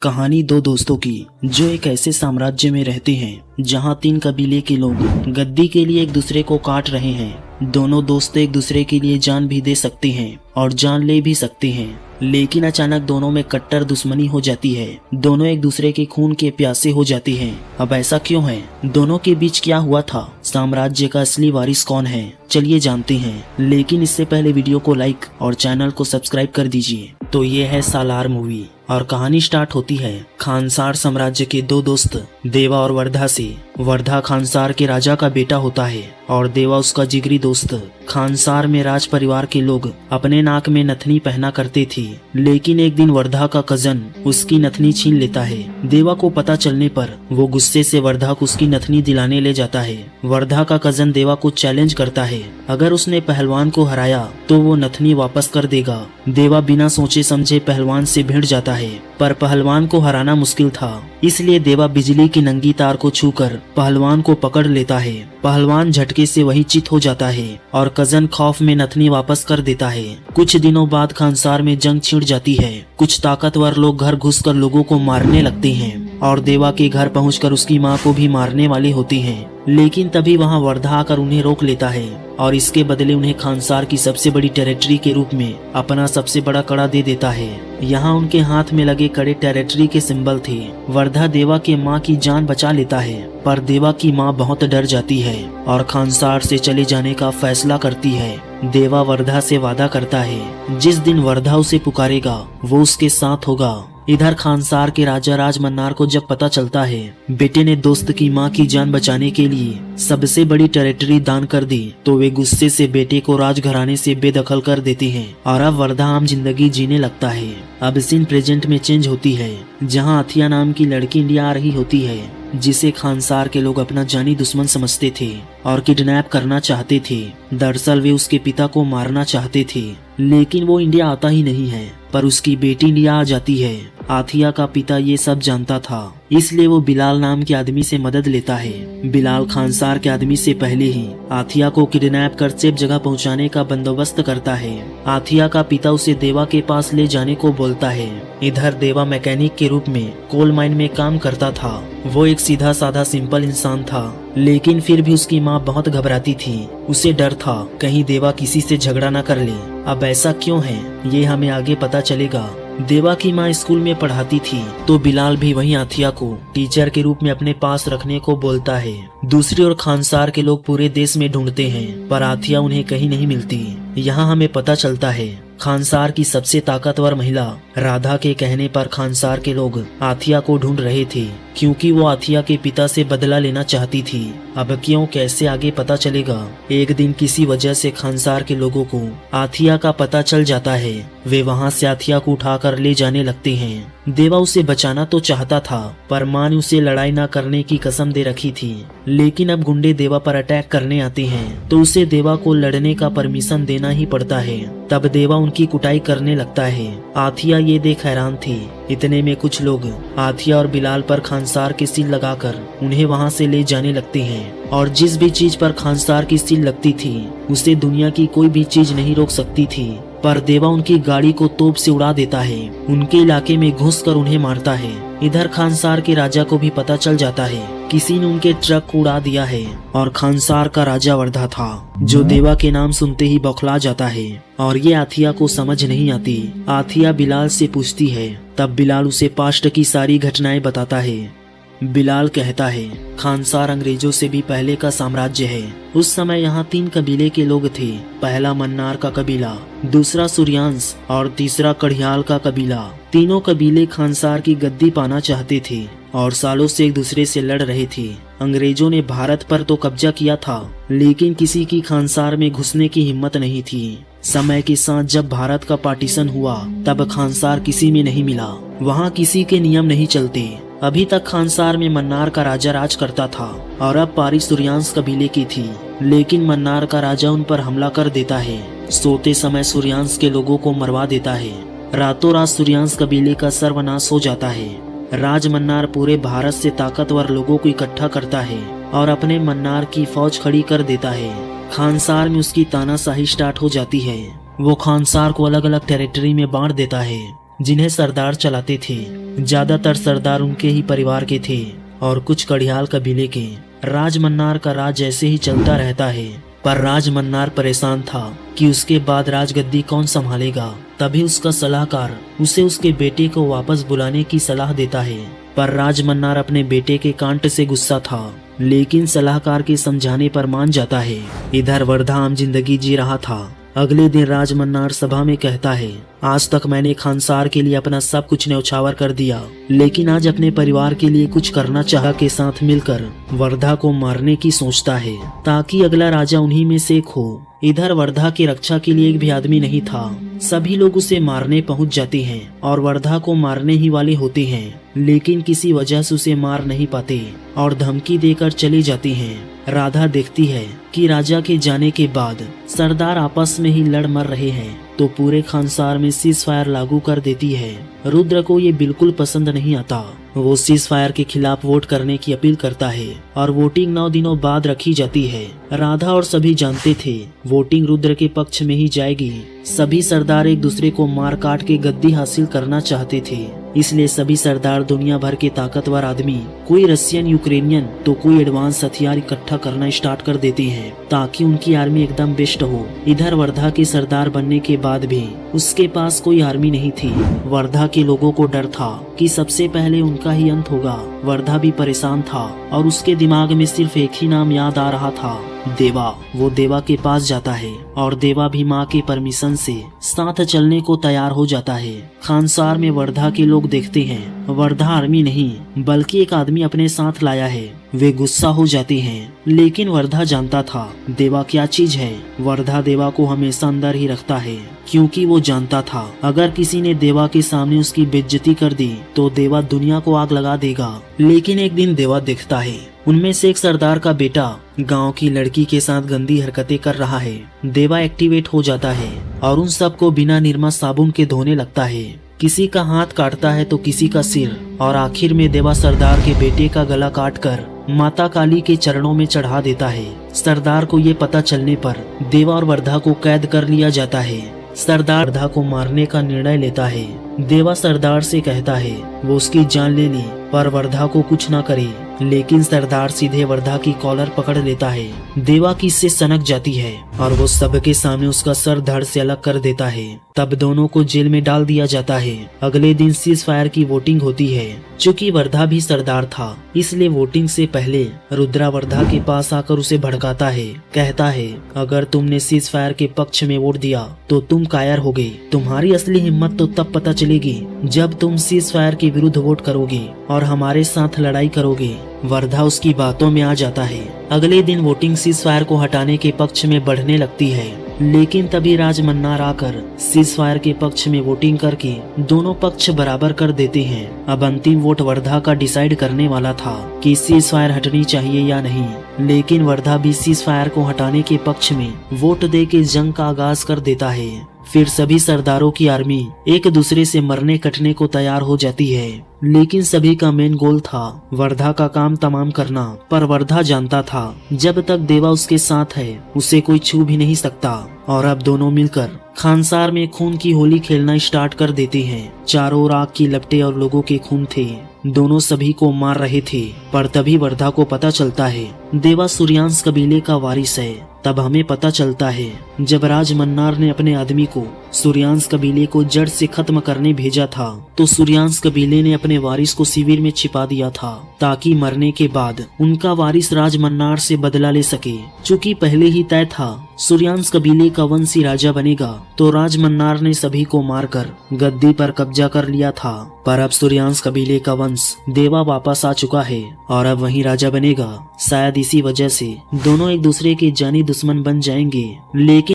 कहानी दो दोस्तों की जो एक ऐसे साम्राज्य में रहते हैं जहां 3 कबीले के लोग गद्दी के लिए एक दूसरे को काट रहे हैं। दोनों दोस्त एक दूसरे के लिए जान भी दे सकते हैं और जान ले भी सकते हैं, लेकिन अचानक दोनों में कट्टर दुश्मनी हो जाती है। दोनों एक दूसरे के खून के प्यासे हो जाते हैं। अब ऐसा क्यों है? दोनों के बीच क्या हुआ था? साम्राज्य का असली वारिस कौन है? चलिए जानते हैं, लेकिन इससे पहले वीडियो को लाइक और चैनल को सब्सक्राइब कर दीजिए। तो ये है सालार मूवी और कहानी स्टार्ट होती है खानसार साम्राज्य के दो दोस्त देवा और वर्धा से। वर्धा खानसार के राजा का बेटा होता है और देवा उसका जिगरी दोस्त। खानसार में राज परिवार के लोग अपने नाक में नथनी पहना करते थे, लेकिन एक दिन वर्धा का कजन उसकी नथनी छीन लेता है। देवा को पता चलने पर वो गुस्से से वर्धा को उसकी नथनी दिलाने ले जाता है। वर्धा का कजन देवा को चैलेंज करता है, अगर उसने पहलवान को हराया तो वो नथनी वापस कर देगा। देवा बिना सोचे समझे पहलवान से भिड़ जाता है, पर पहलवान को हराना मुश्किल था, इसलिए देवा बिजली की नंगी तार को छूकर पहलवान को पकड़ लेता है। पहलवान झटके से वहीं चित हो जाता है और कजन खौफ में नथनी वापस कर देता है। कुछ दिनों बाद खानसार में जंग छिड़ जाती है। कुछ ताकतवर लोग घर घुसकर लोगों को मारने लगते हैं और देवा के घर पहुंचकर उसकी मां को भी मारने वाले होते हैं, लेकिन तभी वहां वर्धा आकर उन्हें रोक लेता है और इसके बदले उन्हें खानसार की सबसे बड़ी टेरिटरी के रूप में अपना सबसे बड़ा कड़ा दे देता है। यहाँ उनके हाथ में लगे कड़े टेरिटरी के सिंबल थे। वर्धा देवा के माँ की जान बचा लेता है, पर देवा की माँ बहुत डर जाती है और खानसार से चले जाने का फैसला करती है। देवा वर्धा से वादा करता है, जिस दिन वर्धा उसे पुकारेगा वो उसके साथ होगा। इधर खानसार के राजा राज मन्नार को जब पता चलता है बेटे ने दोस्त की मां की जान बचाने के लिए सबसे बड़ी टेरिटरी दान कर दी, तो वे गुस्से से बेटे को राजघराने से बेदखल कर देते हैं और अब वर्धा आम जिंदगी जीने लगता है। अब सीन प्रेजेंट में चेंज होती है, जहां अथिया नाम की लड़की इंडिया आ रही होती है, जिसे खानसार के लोग अपना जानी दुश्मन समझते थे और किडनैप करना चाहते थे। दरअसल वे उसके पिता को मारना चाहते थे, लेकिन वो इंडिया आता ही नहीं है, पर उसकी बेटी इंडिया आ जाती है। आथिया का पिता ये सब जानता था, इसलिए वो बिलाल नाम के आदमी से मदद लेता है। बिलाल खानसार के आदमी से पहले ही आथिया को किडनैप कर सेफ जगह पहुंचाने का बंदोबस्त करता है। आथिया का पिता उसे देवा के पास ले जाने को बोलता है। इधर देवा मैकेनिक के रूप में कोल माइन में काम करता था। वो एक सीधा साधा सिंपल इंसान था, लेकिन फिर भी उसकी माँ बहुत घबराती थी। उसे डर था कहीं देवा किसी से झगड़ा न कर ले। अब ऐसा क्यों है ये हमें आगे पता चलेगा। देवा की माँ स्कूल में पढ़ाती थी, तो बिलाल भी वहीं आथिया को टीचर के रूप में अपने पास रखने को बोलता है। दूसरी ओर खानसार के लोग पूरे देश में ढूंढते हैं, पर आथिया उन्हें कहीं नहीं मिलती। यहाँ हमें पता चलता है खानसार की सबसे ताकतवर महिला राधा के कहने पर खानसार के लोग आथिया को ढूंढ रहे थे, क्योंकि वो आथिया के पिता से बदला लेना चाहती थी। अब क्यों कैसे आगे पता चलेगा। एक दिन किसी वजह से खानसार के लोगों को आथिया का पता चल जाता है। वे वहां से आथिया को उठाकर ले जाने लगते हैं। देवा उसे बचाना तो चाहता था, पर मां ने उसे लड़ाई न करने की कसम दे रखी थी। लेकिन अब गुंडे देवा पर अटैक करने आते हैं, तो उसे देवा को लड़ने का परमिशन देना ही पड़ता है। तब देवा उनकी कुटाई करने लगता है। आथिया ये देख हैरान थी। इतने में कुछ लोग आथिया और बिलाल पर खानसार की सील लगाकर उन्हें वहां से ले जाने लगते हैं, और जिस भी चीज पर खानसार की सील लगती थी उसे दुनिया की कोई भी चीज नहीं रोक सकती थी। पर देवा उनकी गाड़ी को तोप से उड़ा देता है, उनके इलाके में घुसकर उन्हें मारता है। इधर खानसार के राजा को भी पता चल जाता है किसी ने उनके ट्रक को उड़ा दिया है, और खानसार का राजा वर्धा था, जो देवा के नाम सुनते ही बौखला जाता है। और ये आथिया को समझ नहीं आती। आथिया बिलाल से पूछती है, तब बिलाल उसे पास्ट की सारी घटनाएं बताता है। बिलाल कहता है खानसार अंग्रेजों से भी पहले का साम्राज्य है। उस समय यहाँ 3 कबीले के लोग थे। पहला मन्नार का कबीला, दूसरा सूर्यांश और तीसरा कड़ियाल का कबीला। तीनों कबीले खानसार की गद्दी पाना चाहते थे और सालों से एक दूसरे से लड़ रहे थे। अंग्रेजों ने भारत पर तो कब्जा किया था, लेकिन किसी की खानसार में घुसने की हिम्मत नहीं थी। समय के साथ जब भारत का पार्टीशन हुआ, तब खानसार किसी में नहीं मिला। वहाँ किसी के नियम नहीं चलते। अभी तक खानसार में मन्नार का राजा राज करता था और अब पारी सूर्यांश कबीले की थी, लेकिन मन्नार का राजा उन पर हमला कर देता है। सोते समय सूर्यांश के लोगों को मरवा देता है। रातों रात सूर्यांश कबीले का सर्वनाश हो जाता है। राज मन्नार पूरे भारत से ताकतवर लोगों को इकट्ठा करता है और अपने मन्नार की फौज खड़ी कर देता है। खानसार में उसकी तानाशाही स्टार्ट हो जाती है। वो खानसार को अलग अलग टेरिटरी में बांट देता है जिन्हें सरदार चलाते थे। ज्यादातर सरदार उनके ही परिवार के थे और कुछ कड़ियाल कबीले के। राज मन्नार का राज ऐसे ही चलता रहता है, पर राज मन्नार परेशान था कि उसके बाद राजगद्दी कौन संभालेगा। तभी उसका सलाहकार उसे उसके बेटे को वापस बुलाने की सलाह देता है, पर राज मन्नार अपने बेटे के कांट से गुस्सा था, लेकिन सलाहकार के समझाने पर मान जाता है। इधर वर्धा आम जिंदगी जी रहा था। अगले दिन राज मन्नार सभा में कहता है, आज तक मैंने खानसार के लिए अपना सब कुछ न्यौछावर कर दिया, लेकिन आज अपने परिवार के लिए कुछ करना चाह के साथ मिलकर वर्धा को मारने की सोचता है, ताकि अगला राजा उन्हीं में से एक हो। इधर वर्धा की रक्षा के लिए एक भी आदमी नहीं था। सभी लोग उसे मारने पहुंच जाते हैं और वर्धा को मारने ही वाले होते हैं, लेकिन किसी वजह से उसे मार नहीं पाते और धमकी देकर चली जाती हैं। राधा देखती है कि राजा के जाने के बाद सरदार आपस में ही लड़ मर रहे हैं, तो पूरे खानसार में सीज फायर लागू कर देती है। रुद्र को ये बिल्कुल पसंद नहीं आता। वो सीज फायर के खिलाफ वोट करने की अपील करता है और वोटिंग 9 दिनों बाद रखी जाती है। राधा और सभी जानते थे वोटिंग रुद्र के पक्ष में ही जाएगी। सभी सरदार एक दूसरे को मार काट के गद्दी हासिल करना चाहते थे, इसलिए सभी सरदार दुनिया भर के ताकतवर आदमी, कोई रशियन, यूक्रेनियन तो कोई एडवांस हथियार इकट्ठा करना स्टार्ट कर देते हैं, ताकि उनकी आर्मी एकदम बेस्ट हो। इधर वर्धा के सरदार बनने के बाद भी उसके पास कोई आर्मी नहीं थी। वर्धा के लोगों को डर था कि सबसे पहले उनका ही अंत होगा। वर्धा भी परेशान था और उसके दिमाग में सिर्फ एक ही नाम याद आ रहा था, देवा। वो देवा के पास जाता है और देवा भी माँ के परमिशन से साथ चलने को तैयार हो जाता है। खानसार में वर्धा के लोग देखते हैं वर्धा आर्मी नहीं बल्कि एक आदमी अपने साथ लाया है। वे गुस्सा हो जाते हैं, लेकिन वर्धा जानता था देवा क्या चीज है। वर्धा देवा को हमेशा अंदर ही रखता है, क्योंकि वो जानता था अगर किसी ने देवा के सामने उसकी बेइज्जती कर दी तो देवा दुनिया को आग लगा देगा। लेकिन एक दिन देवा देखता है उनमें से एक सरदार का बेटा गांव की लड़की के साथ गंदी हरकतें कर रहा है। देवा एक्टिवेट हो जाता है और उन सबको बिना निरमा साबुन के धोने लगता है। किसी का हाथ काटता है तो किसी का सिर, और आखिर में देवा सरदार के बेटे का गला काटकर माता काली के चरणों में चढ़ा देता है। सरदार को ये पता चलने पर देवा और वर्धा को कैद कर लिया जाता है। सरदार वर्धा को मारने का निर्णय लेता है। देवा सरदार से कहता है वो उसकी जान ले ली, पर वर्धा को कुछ ना करे, लेकिन सरदार सीधे वर्धा की कॉलर पकड़ लेता है। देवा की इससे सनक जाती है और वो सबके सामने उसका सर धड़ से अलग कर देता है। तब दोनों को जेल में डाल दिया जाता है। अगले दिन सीज फायर की वोटिंग होती है। चूँकि वर्धा भी सरदार था, इसलिए वोटिंग से पहले रुद्रा वर्धा के पास आकर उसे भड़काता है। कहता है अगर तुमने सीज फायर के पक्ष में वोट दिया तो तुम कायर हो गए। तुम्हारी असली हिम्मत तो तब पता चलेगी जब तुम सीज फायर के विरुद्ध वोट करोगे और हमारे साथ लड़ाई करोगे। वर्धा उसकी बातों में आ जाता है। अगले दिन वोटिंग सीज फायर को हटाने के पक्ष में बढ़ने लगती है, लेकिन तभी राज मन्नार आकर सीज फायर के पक्ष में वोटिंग करके दोनों पक्ष बराबर कर देते हैं। अब अंतिम वोट वर्धा का डिसाइड करने वाला था कि सीज फायर हटनी चाहिए या नहीं, लेकिन वर्धा भी सीज फायर को हटाने के पक्ष में वोट दे के जंग का आगाज कर देता है। फिर सभी सरदारों की आर्मी एक दूसरे से मरने कटने को तैयार हो जाती है, लेकिन सभी का मेन गोल था वर्धा का काम तमाम करना। पर वर्धा जानता था जब तक देवा उसके साथ है उसे कोई छू भी नहीं सकता, और अब दोनों मिलकर खानसार में खून की होली खेलना स्टार्ट कर देते हैं। चारों ओर आग की लपटें और लोगों के खून थे। दोनों सभी को मार रहे थे, पर तभी वर्धा को पता चलता है देवा सूर्यांश कबीले का वारिस है। तब हमें पता चलता है जब राज मन्नार ने अपने आदमी को सूर्यांश कबीले को जड़ से खत्म करने भेजा था, तो सूर्यांश कबीले ने अपने वारिस को शिविर में छिपा दिया था, ताकि मरने के बाद उनका वारिस राज मन्नार से बदला ले सके। चूँकि पहले ही तय था सूर्यांश कबीले का वंशी राजा बनेगा, तो राज मन्नार ने सभी को मारकर गद्दी पर कब्जा कर लिया था। पर अब सूर्यांश कबीले का वंश देवा वापस आ चुका है और अब वही राजा बनेगा। शायद इसी वजह से दोनों एक दूसरे के जानी दुश्मन बन जाएंगे, लेकिन